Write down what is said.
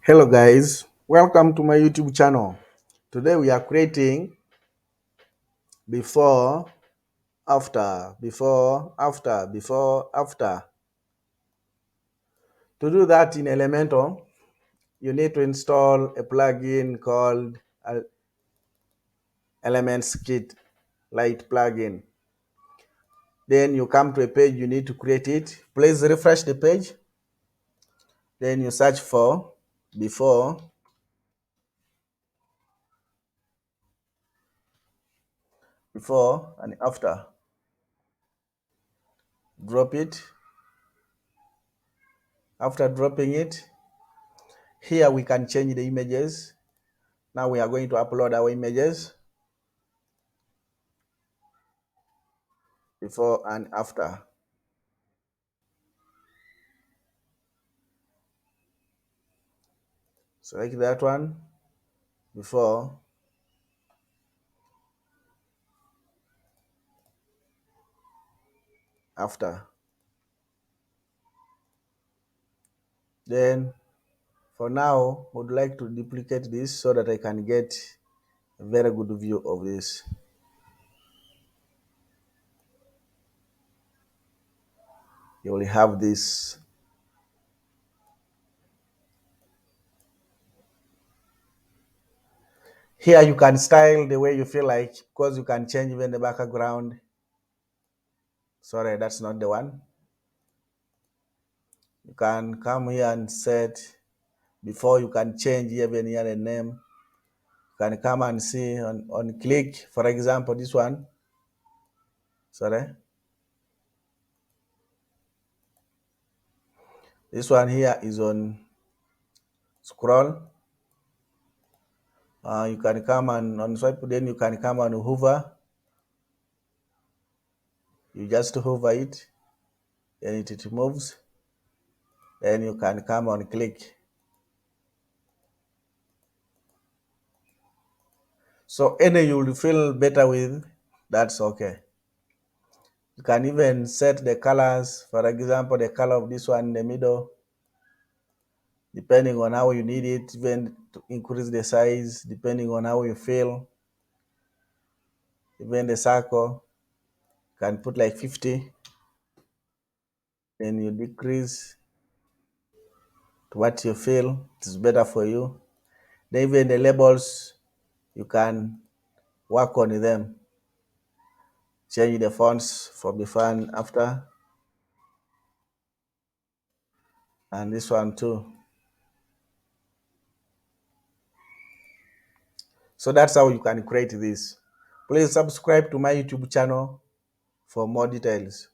Hello guys, welcome to my YouTube channel. Today we are creating before, after, before, after, before, after. To do that in Elementor, you need to install a plugin called Elements Kit Lite plugin. Then you come to a page, you need to create it. Please refresh the page. Then you search for before, before and after. Drop it. After dropping it, here we can change the images. Now we are going to upload our images before and after. Select that one, before, after. Then for now, I would like to duplicate this so that I can get a very good view of this. You will have this. Here you can style the way you feel like, because you can change even the background. Sorry, that's not the one. You can come here and set before. You can change even here the name. You can come and see on click, for example, this one. Sorry. This one here is on scroll. You can come and on swipe, then you can come and hover. You just hover it, then it moves. Then you can come on click. So any you will feel better with, that's okay. You can even set the colors. For example, the color of this one in the middle, depending on how you need it, even to increase the size, depending on how you feel. Even the circle, you can put like 50. Then you decrease to what you feel is better for you. Then even the labels, you can work on them. Change the fonts for before and after. And this one too. So that's how you can create this. Please subscribe to my YouTube channel for more details.